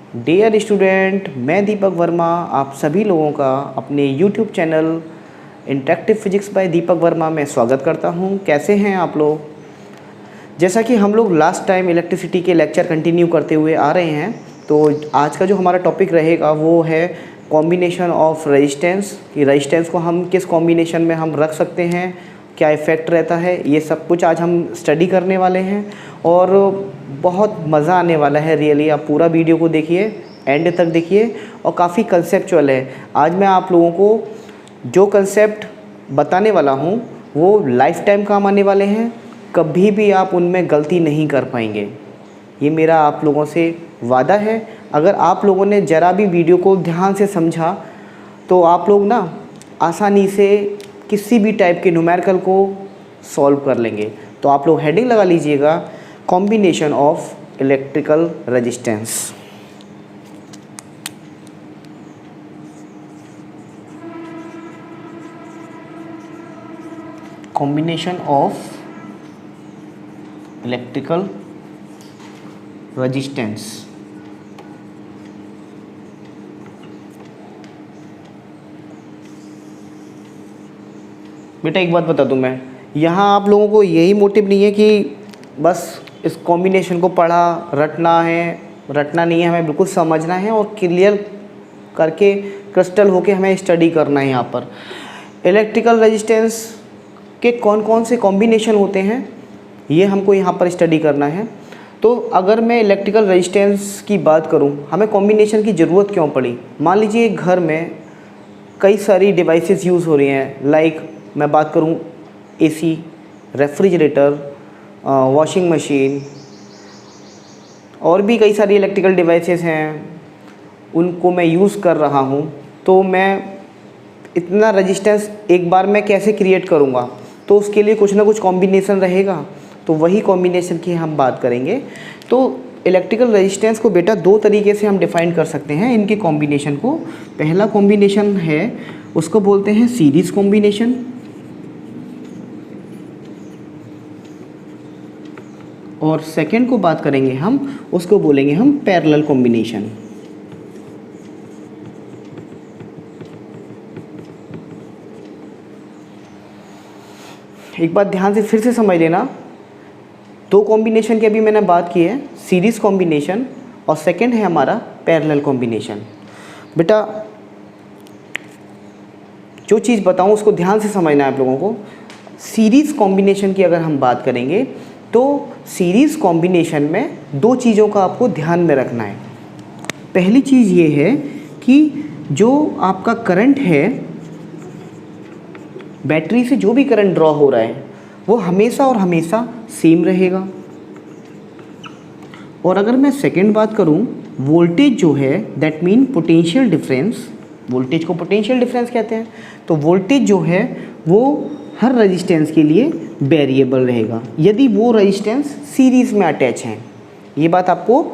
Dear student, मैं दीपक वर्मा आप सभी लोगों का अपने YouTube channel interactive physics by Deepak Verma में स्वागत करता हूं। कैसे हैं आप लोग? जैसा कि हम लोग लास्ट टाइम इलेक्ट्रिसिटी के लेक्चर कंटिन्यू करते हुए आ रहे हैं, तो आज का जो हमारा टॉपिक रहेगा वो है कॉम्बिनेशन ऑफ रेजिस्टेंस। कि रेजिस्टेंस को हम किस कॉम्बिनेशन में हम रख सकते हैं, क्या इफ़ेक्ट रहता है, ये सब कुछ आज हम स्टडी करने वाले हैं और बहुत मज़ा आने वाला है। रियली आप पूरा वीडियो को देखिए, एंड तक देखिए और काफ़ी कंसेप्चुअल है। आज मैं आप लोगों को जो कंसेप्ट बताने वाला हूँ वो लाइफ टाइम काम आने वाले हैं, कभी भी आप उनमें गलती नहीं कर पाएंगे। ये मेरा आप लोगों से वादा है। अगर आप लोगों ने ज़रा भी वीडियो को ध्यान से समझा तो आप लोग ना आसानी से किसी भी टाइप के न्यूमेरिकल को सॉल्व कर लेंगे। तो आप लोग हेडिंग लगा लीजिएगा, combination of electrical resistance. Combination of electrical resistance. बेटा एक बात बता दूं मैं, यहाँ आप लोगों को यही मोटिव नहीं है कि बस इस कॉम्बिनेशन को पढ़ा रटना है, रटना नहीं है, हमें बिल्कुल समझना है और क्लियर करके क्रिस्टल होके हमें स्टडी करना है। यहाँ पर इलेक्ट्रिकल रेजिस्टेंस के कौन कौन से कॉम्बिनेशन होते हैं ये हमको यहाँ पर स्टडी करना है। तो अगर मैं इलेक्ट्रिकल रेजिस्टेंस की बात करूँ, हमें कॉम्बिनेशन की ज़रूरत क्यों पड़ी? मान लीजिए घर में कई सारी डिवाइसेस यूज़ हो रही हैं, लाइक मैं बात करूँ एसी, रेफ्रिजरेटर, वॉशिंग मशीन और भी कई सारी इलेक्ट्रिकल डिवाइसेस हैं, उनको मैं यूज़ कर रहा हूँ। तो मैं इतना रेजिस्टेंस एक बार मैं कैसे क्रिएट करूँगा? तो उसके लिए कुछ ना कुछ कॉम्बिनेशन रहेगा, तो वही कॉम्बिनेशन की हम बात करेंगे। तो इलेक्ट्रिकल रेजिस्टेंस को बेटा दो तरीके से हम डिफ़ाइन कर सकते हैं इनके कॉम्बिनेशन को। पहला कॉम्बिनेशन है उसको बोलते हैं सीरीज़ कॉम्बिनेशन, और सेकंड को बात करेंगे हम, उसको बोलेंगे हम पैरेलल कॉम्बिनेशन। एक बात ध्यान से फिर से समझ लेना, दो कॉम्बिनेशन की अभी मैंने बात की है, सीरीज़ कॉम्बिनेशन और सेकंड है हमारा पैरेलल कॉम्बिनेशन। बेटा जो चीज़ बताऊं उसको ध्यान से समझना है आप लोगों को। सीरीज़ कॉम्बिनेशन की अगर हम बात करेंगे तो सीरीज़ कॉम्बिनेशन में दो चीज़ों का आपको ध्यान में रखना है। पहली चीज़ ये है कि जो आपका करंट है, बैटरी से जो भी करंट ड्रॉ हो रहा है वो हमेशा और हमेशा सेम रहेगा। और अगर मैं सेकंड बात करूं, वोल्टेज जो है that mean potential difference, voltage को पोटेंशियल डिफरेंस कहते हैं। तो वोल्टेज जो है वो हर रेजिस्टेंस के लिए वेरिएबल रहेगा यदि वो रेजिस्टेंस सीरीज़ में अटैच हैं। ये बात आपको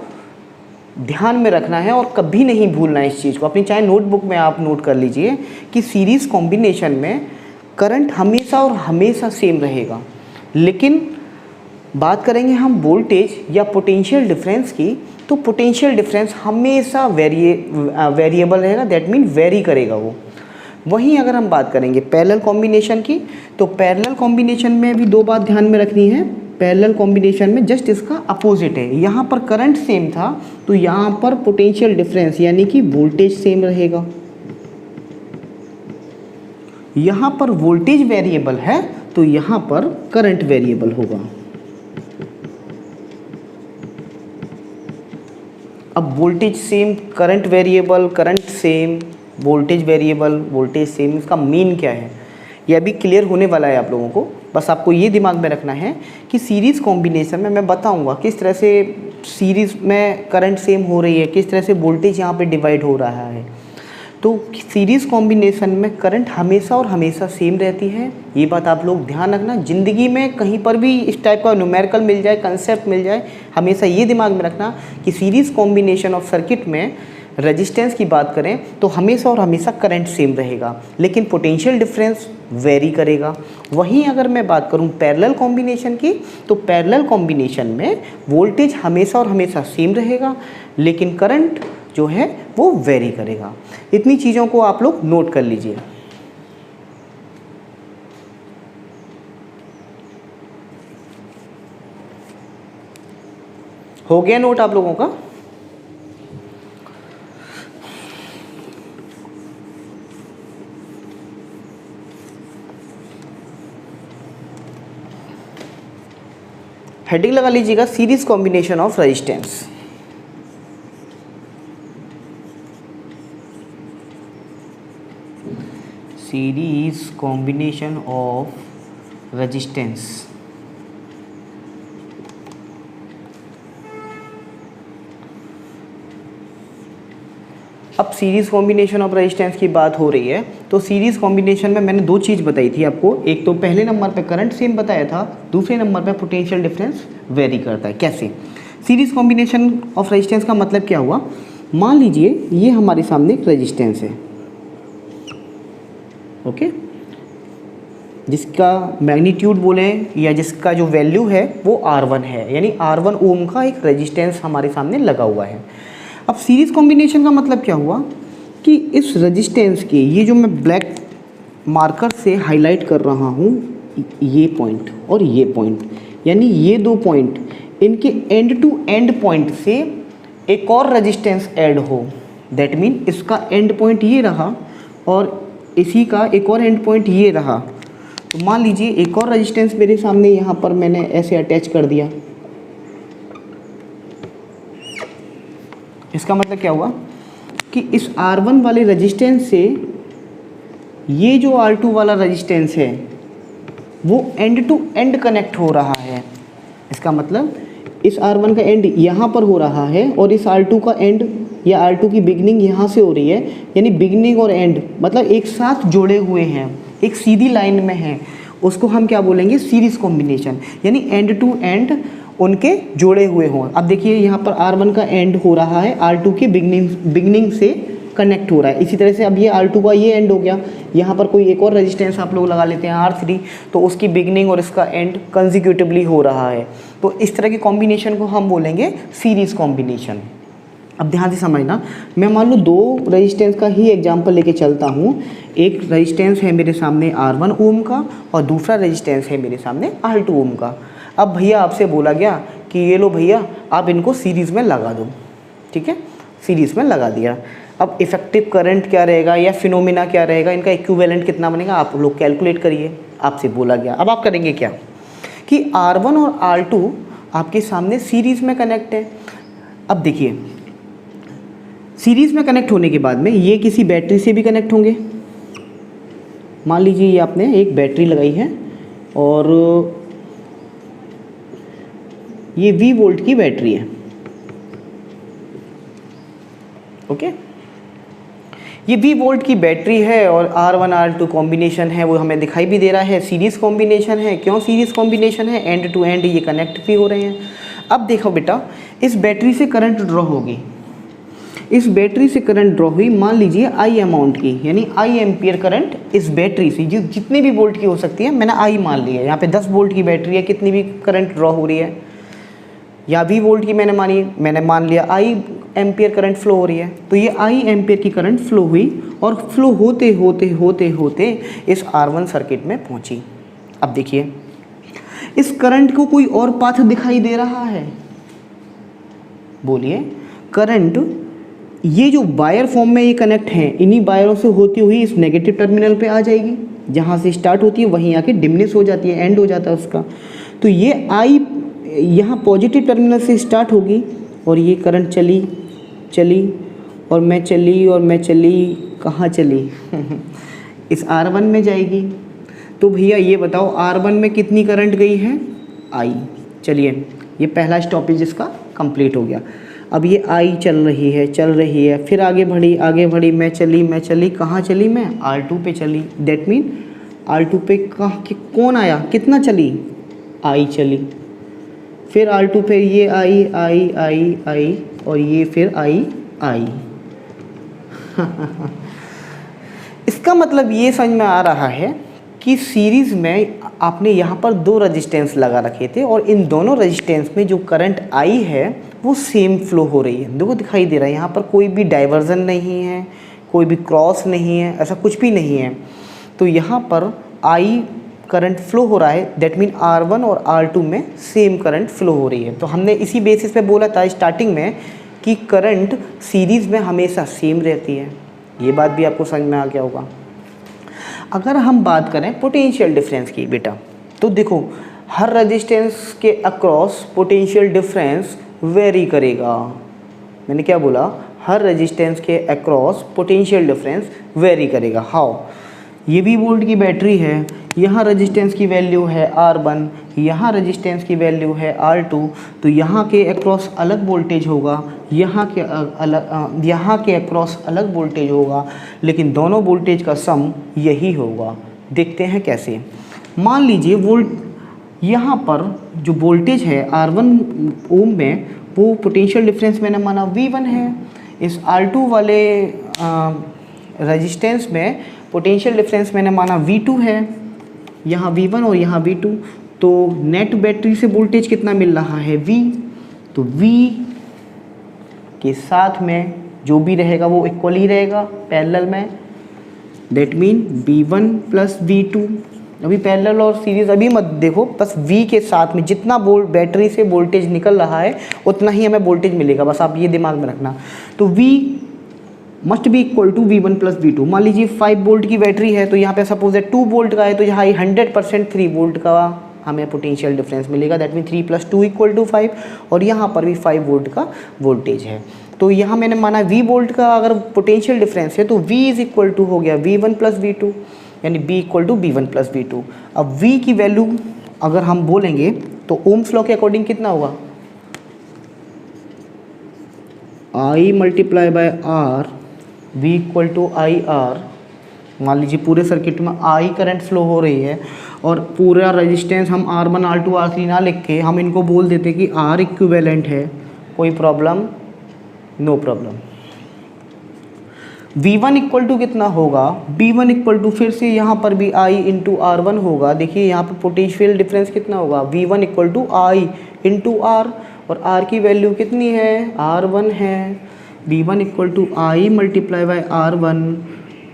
ध्यान में रखना है और कभी नहीं भूलना है इस चीज़ को। अपनी चाहे नोटबुक में आप नोट कर लीजिए कि सीरीज़ कॉम्बिनेशन में करंट हमेशा और हमेशा सेम रहेगा। लेकिन बात करेंगे हम वोल्टेज या पोटेंशियल डिफरेंस की, तो पोटेंशियल डिफरेंस हमेशा वेरिएबल रहेगा, दैट मीन वेरी करेगा वो। वहीं अगर हम बात करेंगे पैरेलल कॉम्बिनेशन की, तो पैरेलल कॉम्बिनेशन में भी दो बात ध्यान में रखनी है। पैरेलल कॉम्बिनेशन में जस्ट इसका अपोजिट है, यहाँ पर करंट सेम था तो यहाँ पर पोटेंशियल डिफरेंस यानी कि वोल्टेज सेम रहेगा। यहाँ पर वोल्टेज वेरिएबल है तो यहाँ पर करंट वेरिएबल होगा। अब voltage same, current variable, current same, voltage variable, voltage same, इसका मीन क्या है ये अभी क्लियर होने वाला है आप लोगों को। बस आपको ये दिमाग में रखना है कि सीरीज़ कॉम्बिनेशन में मैं बताऊंगा किस तरह से सीरीज़ में करंट सेम हो रही है, किस तरह से वोल्टेज यहाँ पे डिवाइड हो रहा है। तो सीरीज़ कॉम्बिनेशन में करंट हमेशा और हमेशा सेम रहती है। ये बात आप लोग ध्यान रखना। ज़िंदगी में कहीं पर भी इस टाइप का न्यूमेरिकल मिल जाए, कंसेप्ट मिल जाए, हमेशा ये दिमाग में रखना कि सीरीज़ कॉम्बिनेशन ऑफ सर्किट में रेजिस्टेंस की बात करें तो हमेशा और हमेशा करंट सेम रहेगा, लेकिन पोटेंशियल डिफरेंस वेरी करेगा। वहीं अगर मैं बात करूं पैरेलल कॉम्बिनेशन की, तो पैरेलल कॉम्बिनेशन में वोल्टेज हमेशा और हमेशा सेम रहेगा, लेकिन करंट जो है वो वेरी करेगा। इतनी चीज़ों को आप लोग नोट कर लीजिए। हो गया नोट आप लोगों का? हेडिंग लगा लीजिएगा series combination of resistance. Series combination of resistance. अब सीरीज कॉम्बिनेशन ऑफ रेजिस्टेंस की बात हो रही है तो सीरीज कॉम्बिनेशन में मैंने दो चीज़ बताई थी आपको। एक तो पहले नंबर पे करंट सेम बताया था, दूसरे नंबर पे पोटेंशियल डिफरेंस वेरी करता है। कैसे? सीरीज कॉम्बिनेशन ऑफ रेजिस्टेंस का मतलब क्या हुआ? मान लीजिए ये हमारे सामने एक रेजिस्टेंस है, ओके, जिसका मैग्नीट्यूड बोले या जिसका जो वैल्यू है वो R1 है, यानी R1 ओम का एक रेजिस्टेंस हमारे सामने लगा हुआ है। अब सीरीज कॉम्बिनेशन का मतलब क्या हुआ कि इस रेजिस्टेंस के ये जो मैं ब्लैक मार्कर से हाईलाइट कर रहा हूँ, ये पॉइंट और ये पॉइंट, यानी ये दो पॉइंट, इनके एंड टू एंड पॉइंट से एक और रेजिस्टेंस ऐड हो। दैट मीन इसका एंड पॉइंट ये रहा और इसी का एक और एंड पॉइंट ये रहा। तो मान लीजिए एक और रेजिस्टेंस मेरे सामने यहाँ पर मैंने ऐसे अटैच कर दिया। इसका मतलब क्या हुआ कि इस R1 वाले रेजिस्टेंस से ये जो R2 वाला रेजिस्टेंस है वो एंड टू एंड कनेक्ट हो रहा है। इसका मतलब इस R1 का एंड यहाँ पर हो रहा है और इस R2 का एंड या R2 की बिगनिंग यहाँ से हो रही है, यानी बिगनिंग और एंड मतलब एक साथ जुड़े हुए हैं, एक सीधी लाइन में है। उसको हम क्या बोलेंगे? सीरीज कॉम्बिनेशन, यानी एंड टू एंड उनके जोड़े हुए हों। अब देखिए यहाँ पर R1 का एंड हो रहा है, R2 की बिगनिंग से कनेक्ट हो रहा है। इसी तरह से अब ये R2 का ये एंड हो गया, यहाँ पर कोई एक और रेजिस्टेंस आप लोग लगा लेते हैं R3, तो उसकी बिगनिंग और इसका एंड कंजिक्यूटिवली हो रहा है। तो इस तरह के कॉम्बिनेशन को हम बोलेंगे सीरीज कॉम्बिनेशन। अब ध्यान से समझना, मैं मान लो दो रेजिस्टेंस का ही एग्जांपल लेके चलता हूँ। एक रेजिस्टेंस है मेरे सामने R1 ओम का और दूसरा रेजिस्टेंस है मेरे सामने R2 ओम का। अब भैया आपसे बोला गया कि ये लो भैया आप इनको सीरीज़ में लगा दो, ठीक है, सीरीज़ में लगा दिया। अब इफेक्टिव करंट क्या रहेगा या फिनोमिना क्या रहेगा, इनका इक्विवेलेंट कितना बनेगा, आप लोग कैलकुलेट करिए। आपसे बोला गया, अब आप करेंगे क्या कि R1 और R2 आपके सामने सीरीज़ में कनेक्ट है। अब देखिए सीरीज़ में कनेक्ट होने के बाद में ये किसी बैटरी से भी कनेक्ट होंगे। मान लीजिए ये आपने एक बैटरी लगाई है और ये 20 वोल्ट की बैटरी है, ओके। ये 20 वोल्ट की बैटरी है और R1 R2 कॉम्बिनेशन है, वो हमें दिखाई भी दे रहा है सीरीज़ कॉम्बिनेशन है। क्यों सीरीज़ कॉम्बिनेशन है? एंड टू एंड ये कनेक्ट भी हो रहे हैं। अब देखो बेटा, इस बैटरी से करंट ड्रॉ होगी, इस बैटरी से करंट ड्रॉ हुई मान लीजिए I अमाउंट की, यानी I एम्पियर करंट इस बैटरी से जितने भी वोल्ट की हो सकती है, मैंने I मान लिया। यहाँ पे 10 वोल्ट की बैटरी है, कितनी भी करंट ड्रॉ हो रही है, या 20 वोल्ट की मैंने मान लिया I एम्पियर करंट फ्लो हो रही है। तो ये I एम्पियर की करंट फ्लो हुई और फ्लो होते होते होते होते इस R1 सर्किट में पहुंची। अब देखिए इस करंट को कोई और पाथ दिखाई दे रहा है? बोलिए। करंट ये जो वायर फॉर्म में ये कनेक्ट हैं, इन्हीं वायरों से होती हुई इस नेगेटिव टर्मिनल पे आ जाएगी, जहाँ से स्टार्ट होती है वहीं आके डिमिनिश हो जाती है, एंड हो जाता है उसका। तो ये I यहाँ पॉजिटिव टर्मिनल से स्टार्ट होगी और ये करंट चली चली और मैं चली और मैं चली, कहाँ चली? इस R1 में जाएगी। तो भैया ये बताओ R1 में कितनी करंट गई है? I। चलिए ये पहला स्टॉपेज इसका कंप्लीट हो गया। अब ये I चल रही है, फिर आगे बढ़ी, मैं चली, कहाँ चली? मैं R2 पे चली। दैट मीन R2 पे कौन आया, कितना चली? I चली। फिर R2 पे ये आई और ये फिर आई। इसका मतलब ये समझ में आ रहा है कि सीरीज़ में आपने यहाँ पर दो रजिस्टेंस लगा रखे थे और इन दोनों रजिस्टेंस में जो करंट आई है वो सेम फ्लो हो रही है। देखो दिखाई दे रहा है यहाँ पर कोई भी डाइवर्जन नहीं है, कोई भी क्रॉस नहीं है, ऐसा कुछ भी नहीं है। तो यहाँ पर आई करंट फ्लो हो रहा है, दैट मीन R1 और R2 में सेम करंट फ्लो हो रही है। तो हमने इसी बेसिस पे बोला था स्टार्टिंग में कि करंट सीरीज़ में हमेशा सेम रहती है। ये बात भी आपको समझ में आ गया होगा। अगर हम बात करें पोटेंशियल डिफरेंस की बेटा, तो देखो हर रेजिस्टेंस के अक्रॉस पोटेंशियल डिफरेंस वेरी करेगा। मैंने क्या बोला? हर रेजिस्टेंस के अक्रॉस पोटेंशियल डिफरेंस वेरी करेगा। हाउ? ये भी वोल्ट की बैटरी है, यहाँ रेजिस्टेंस की वैल्यू है R1, यहाँ रेजिस्टेंस की वैल्यू है R2, तो यहाँ के अक्रॉस अलग वोल्टेज होगा, यहाँ के अक्रॉस अलग वोल्टेज होगा, लेकिन दोनों वोल्टेज का सम यही होगा। देखते हैं कैसे। मान लीजिए यहाँ पर जो वोल्टेज है R1 ओम में, वो पोटेंशियल डिफरेंस मैंने माना V1 है। इस R2 वाले रेजिस्टेंस में पोटेंशियल डिफरेंस मैंने माना V2 है, यहाँ V1 और यहाँ V2। तो नेट बैटरी से वोल्टेज कितना मिल रहा है? V। तो V के साथ में जो भी रहेगा वो इक्वल ही रहेगा पैरेलल में, that mean V1 plus V2। अभी पैरेलल और सीरीज अभी मत देखो, बस V के साथ में जितना बैटरी से वोल्टेज निकल रहा है उतना ही हमें वोल्टेज मिलेगा, बस आप ये दिमाग में रखना। तो V must be equal to V1 plus V2। मान लीजिए 5 वोल्ट की बैटरी है, तो यहाँ पे सपोज है 2 वोल्ट का है, तो यहाँ 100% 3 वोल्ट का हमें पोटेंशियल डिफरेंस मिलेगा, दैट मीन 3 + 2 = 5। और यहाँ पर भी 5 वोल्ट का वोल्टेज है। तो यहाँ मैंने माना V वोल्ट का अगर पोटेंशियल डिफरेंस है तो V = हो गया V1 प्लस V2, यानी B = V1 प्लस V2। अब V की वैल्यू अगर हम बोलेंगे तो ओम्स लॉ के अकॉर्डिंग कितना होगा? I × R, V = IR। मान लीजिए पूरे सर्किट में I करंट फ्लो हो रही है और पूरा रेजिस्टेंस हम R1, R2, R3 ना लिख के हम इनको बोल देते कि R इक्विवेलेंट है। कोई प्रॉब्लम? No problem. V1 = कितना होगा? V1 = फिर से यहाँ पर भी I × R1 होगा। देखिए यहाँ पर पोटेंशियल डिफरेंस कितना होगा? V1 = I × R, और R की वैल्यू कितनी है? R1 है। V1 = I × R1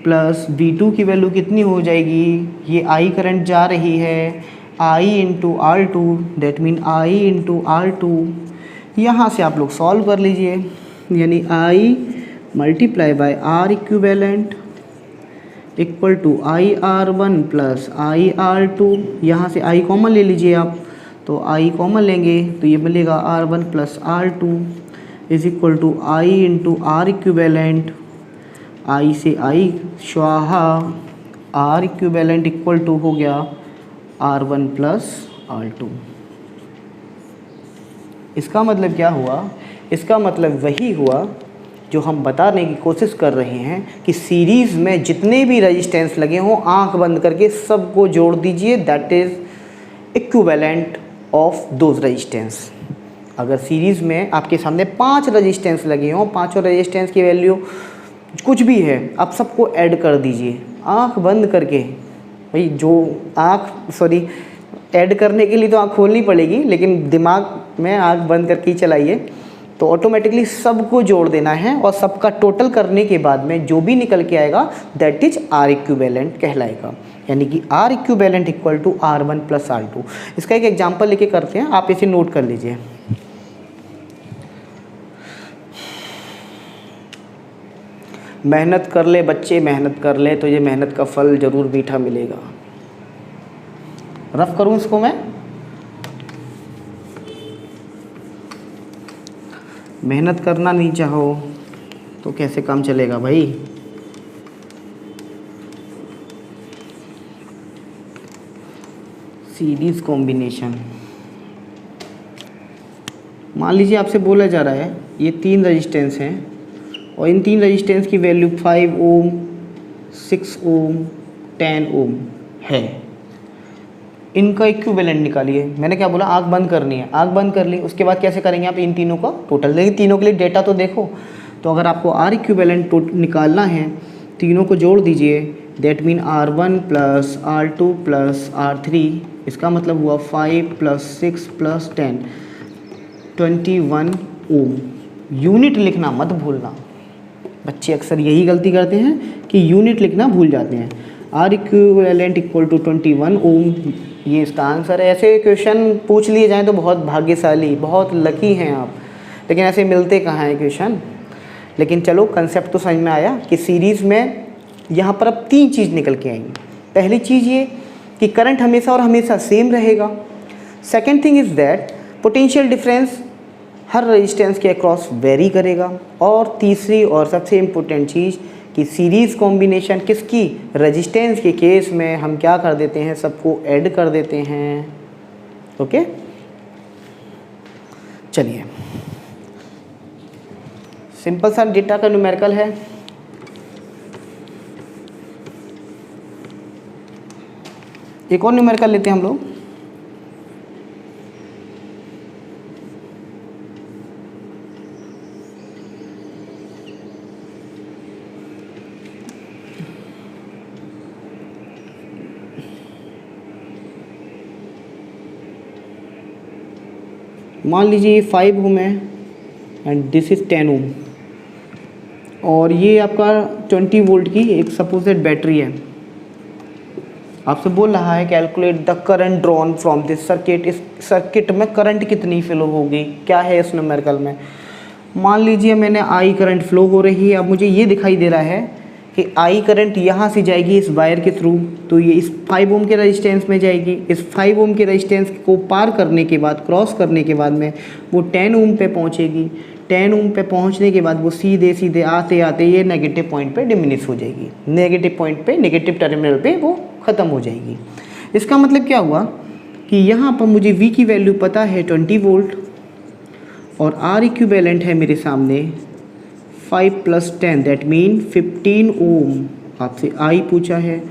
plus V2 की वैल्यू कितनी हो जाएगी? ये I करंट जा रही है, I × R2, that mean I × R2। यहाँ से आप लोग सॉल्व कर लीजिए, यानी I × R equivalent = IR1 plus IR2। यहाँ से I कॉमन ले लीजिए आप, तो I कॉमन लेंगे तो ये मिलेगा R1 plus R2 = I × R equivalent. I से I स्वाहा, R इक्विवेलेंट = हो गया R1 प्लस R2। इसका मतलब क्या हुआ? इसका मतलब वही हुआ जो हम बताने की कोशिश कर रहे हैं कि सीरीज़ में जितने भी रेजिस्टेंस लगे हों, आंख बंद करके सबको जोड़ दीजिए, that is equivalent of those resistance. अगर सीरीज़ में आपके सामने 5 रेजिस्टेंस लगे हों, पाँचों रेजिस्टेंस की वैल्यू कुछ भी है, आप सबको ऐड कर दीजिए आंख बंद करके। भाई ऐड करने के लिए तो आंख खोलनी पड़ेगी, लेकिन दिमाग में आंख बंद करके ही चलाइए, तो ऑटोमेटिकली सबको जोड़ देना है और सबका टोटल करने के बाद में जो भी निकल के आएगा दैट इज R इक्विवेलेंट कहलाएगा। यानी कि R equivalent = R1 plus R2। इसका एक एग्जांपल लेके करते हैं, आप इसे नोट कर लीजिए। मेहनत कर ले बच्चे, मेहनत कर ले, तो ये मेहनत का फल ज़रूर मीठा मिलेगा। रफ करूँ इसको मैं? मेहनत करना नहीं चाहो तो कैसे काम चलेगा भाई? Series combination. मान लीजिए आपसे बोला जा रहा है ये 3 रेजिस्टेंस हैं और इन 3 रेजिस्टेंस की वैल्यू 5 ओम, 6 ओम, 10 ओम है। इनका इक्विवेलेंट निकालिए। मैंने क्या बोला? आंख बंद करनी है, आंख बंद कर ली। उसके बाद कैसे करेंगे आप? इन तीनों का टोटल, लेकिन तीनों के लिए डेटा तो देखो। तो अगर आपको R इक्विवेलेंट निकालना है, तीनों को जोड़ दीजिए, that mean R1 plus R2 plus R3, इसका मतलब हुआ 5 प्लस 6 प्लस 10, 21 ओम। यूनिट लिखना मत भूलना, बच्चे अक्सर यही गलती करते हैं कि यूनिट लिखना भूल जाते हैं। R इक्विवेलेंट इक्वल टू 21 ओम, ये इसका आंसर है। ऐसे क्वेश्चन पूछ लिए जाएँ तो बहुत भाग्यशाली, बहुत लकी हैं आप, लेकिन ऐसे मिलते कहाँ हैं क्वेश्चन। लेकिन चलो कंसेप्ट तो समझ में आया कि सीरीज़ में यहाँ पर अब 3 चीज़ निकल के आएंगी। पहली चीज़ ये कि करंट हमेशा और हमेशा सेम रहेगा। Second thing is that potential difference her resistance के अक्रॉस वेरी करेगा। और तीसरी और सबसे इम्पोर्टेंट चीज़ कि सीरीज़ कॉम्बिनेशन किसकी, रेजिस्टेंस के केस में हम क्या कर देते हैं, सबको ऐड कर देते हैं। ओके, चलिए सिंपल सा डेटा का न्यूमेरिकल है। एक और न्यूमेरिकल लेते हैं हम लोग। मान लीजिए ये 5 ओम है एंड दिस इज़ 10 ओम, और ये आपका 20 वोल्ट की एक सपोजेड बैटरी है। आपसे बोल रहा है calculate the current drawn from this circuit. इस सर्किट में करंट कितनी फ्लो होगी, क्या है इस न्यूमेरिकल में। मान लीजिए मैंने आई करंट फ्लो हो रही है। अब मुझे ये दिखाई दे रहा है कि आई करंट यहाँ से जाएगी इस वायर के थ्रू, तो ये इस 5 ओम के रेजिस्टेंस में जाएगी। इस 5 ओम के रेजिस्टेंस को पार करने के बाद, क्रॉस करने के बाद में वो 10 ओम पे पहुँचेगी। 10 ओम पे पहुँचने के बाद वो सीधे सीधे आते आते ये नेगेटिव पॉइंट पे डिमिनिश हो जाएगी। नेगेटिव पॉइंट पे, नेगेटिव टर्मिनल पे वो ख़त्म हो जाएगी। इसका मतलब क्या हुआ कि यहाँ पर मुझे V की वैल्यू पता है 20 वोल्ट, और R इक्विवेलेंट है मेरे सामने 5 प्लस 10 दैट मीन 15 ओम। आपसे I पूछा है,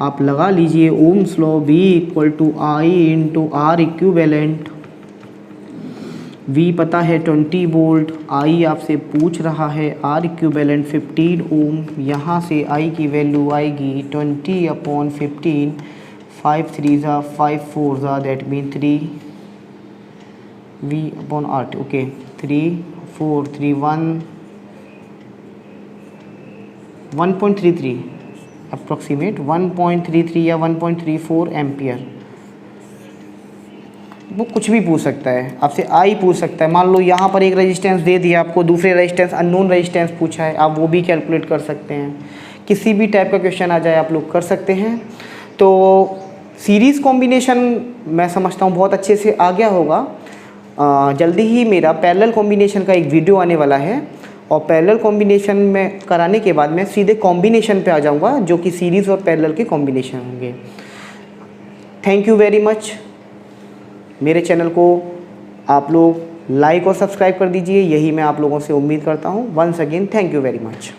आप लगा लीजिए Ohm's law, V equal to I into R equivalent. V पता है 20 वोल्ट, I आपसे पूछ रहा है R इक्विवेलेंट 15 ओम। यहाँ से I की वैल्यू आएगी 20/15, 5 3 ज़ा 5 4 ज़ा that mean 3 V/R। Okay, 3 4 3 1.33 approximate 1.33 या 1.34 एम्पियर। वो कुछ भी पूछ सकता है, आपसे आई पूछ सकता है। मान लो यहाँ पर एक रेजिस्टेंस दे दिया आपको, दूसरे रेजिस्टेंस अननोन रेजिस्टेंस पूछा है, आप वो भी कैलकुलेट कर सकते हैं। किसी भी टाइप का क्वेश्चन आ जाए आप लोग कर सकते हैं। तो सीरीज़ कॉम्बिनेशन मैं समझता हूँ बहुत अच्छे से आ गया होगा। जल्दी ही मेरा पैरेलल कॉम्बिनेशन का एक वीडियो आने वाला है, और पैरेलल कॉम्बिनेशन में कराने के बाद मैं सीधे कॉम्बिनेशन पे आ जाऊँगा, जो कि सीरीज़ और पैरेलल के कॉम्बिनेशन होंगे। Thank you very much. मेरे चैनल को आप लोग लाइक और सब्सक्राइब कर दीजिए, यही मैं आप लोगों से उम्मीद करता हूँ। Once again thank you very much.